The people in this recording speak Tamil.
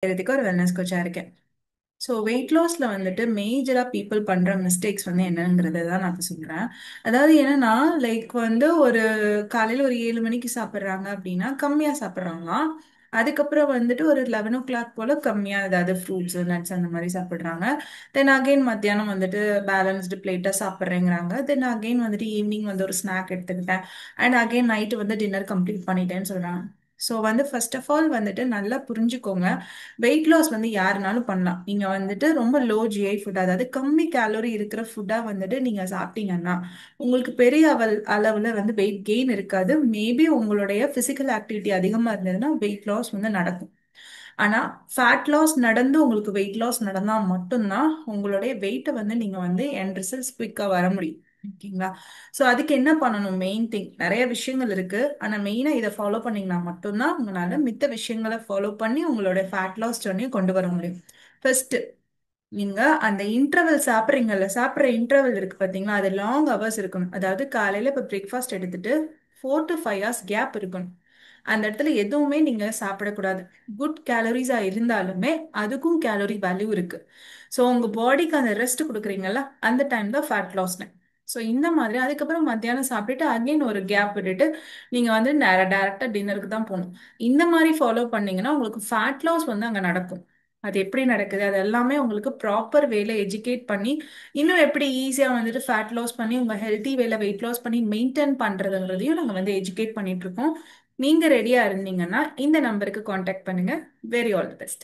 செய்யறதுக்கு ஒரு வெல்னஸ் கோச்சா இருக்கேன். ஸோ வெயிட் லாஸ்ல வந்துட்டு மேஜரா பீப்புள் பண்ற மிஸ்டேக்ஸ் வந்து என்னங்கிறத தான் நான் இப்ப சொல்றேன். அதாவது என்னன்னா, லைக் வந்து ஒரு காலையில ஒரு 7 மணிக்கு சாப்பிட்றாங்க அப்படின்னா கம்மியா சாப்பிட்றாங்களாம். அதுக்கப்புறம் வந்துட்டு ஒரு 11 ஓ கிளாக் போல கம்மியா ஏதாவது ஃப்ரூட்ஸ் நட்ஸ் அந்த மாதிரி சாப்பிட்றாங்க. தென் அகைன் மத்தியானம் வந்துட்டு பேலன்ஸ்டு பிளேட்டா சாப்பிட்றேங்கிறாங்க. தென் அகைன் வந்துட்டு ஈவினிங் வந்து ஒரு ஸ்நாக் எடுத்துக்கிட்டேன். அண்ட் அகைன் நைட்டு வந்து டின்னர் கம்ப்ளீட் பண்ணிட்டேன்னு சொல்றாங்க. ஸோ வந்து ஃபர்ஸ்ட் ஆஃப் ஆல் வந்துட்டு நல்லா புரிஞ்சுக்கோங்க. வெயிட் லாஸ் வந்து யாருனாலும் பண்ணலாம். நீங்க வந்துட்டு ரொம்ப லோ ஜிஐ ஃபுட், அதாவது கம்மி கேலரி இருக்கிற ஃபுட்டா வந்துட்டு நீங்க சாப்பிட்டீங்கன்னா உங்களுக்கு பெரிய அளவுல வந்து வெயிட் கெயின் இருக்காது. மேபி உங்களுடைய பிசிக்கல் ஆக்டிவிட்டி அதிகமா இருந்ததுன்னா வெயிட் லாஸ் வந்து நடக்கும். ஆனா ஃபேட் லாஸ் நடந்து உங்களுக்கு வெயிட் லாஸ் நடந்தா மட்டும்தான் உங்களுடைய வெயிட்டை வந்து நீங்க வந்து என் ரிசல்ட்ஸ் குவிக்கா வர முடியும். ஓகேங்களா? ஸோ அதுக்கு என்ன பண்ணணும்? மெயின் திங் நிறைய விஷயங்கள் இருக்கு. ஆனா மெயினா இதை ஃபாலோ பண்ணீங்கன்னா மட்டும்தான் உங்களால மித்த விஷயங்களை ஃபாலோ பண்ணி உங்களோட ஃபேட் லாஸ் ஜர்னியை கொண்டு வர முடியும். ஃபர்ஸ்ட், நீங்க அந்த இன்டர்வல் சாப்பிட்றீங்கல்ல, சாப்பிட்ற இன்டர்வல் இருக்கு பாத்தீங்களா, அது லாங் ஹவர்ஸ் இருக்கணும். அதாவது காலையில இப்ப பிரேக்ஃபாஸ்ட் எடுத்துட்டு 4 to 5 hours கேப் இருக்கணும். அந்த இடத்துல எதுவுமே நீங்க சாப்பிடக்கூடாது. குட் கேலரிஸா இருந்தாலுமே அதுக்கும் கேலரி வேல்யூ இருக்கு. ஸோ உங்க பாடிக்கு அந்த ரெஸ்ட் கொடுக்குறீங்கல்ல, அந்த டைம் தான் ஃபேட் லாஸ் டைம். ஸோ இந்த மாதிரி அதுக்கப்புறம் மத்தியானம் சாப்பிட்டுட்டு அகைன் ஒரு கேப் விட்டுட்டு நீங்க வந்து டைரக்டா டின்னருக்கு தான் போகணும். இந்த மாதிரி ஃபாலோ பண்ணீங்கன்னா உங்களுக்கு ஃபேட் லாஸ் வந்து அங்க நடக்கும். அது எப்படி நடக்குது, அது எல்லாமே உங்களுக்கு ப்ராப்பர் வேல எஜுகேட் பண்ணி இன்னும் எப்படி ஈஸியா வந்துட்டு ஃபேட் லாஸ் பண்ணி உங்க ஹெல்த்தி வேல வெயிட் லாஸ் பண்ணி மெயின்டைன் பண்றதுங்கிறதையும் நாங்க வந்து எஜுகேட் பண்ணிட்டு இருக்கோம். நீங்க ரெடியா இருந்தீங்கன்னா இந்த நம்பருக்கு காண்டாக்ட் பண்ணுங்க. Very all the best.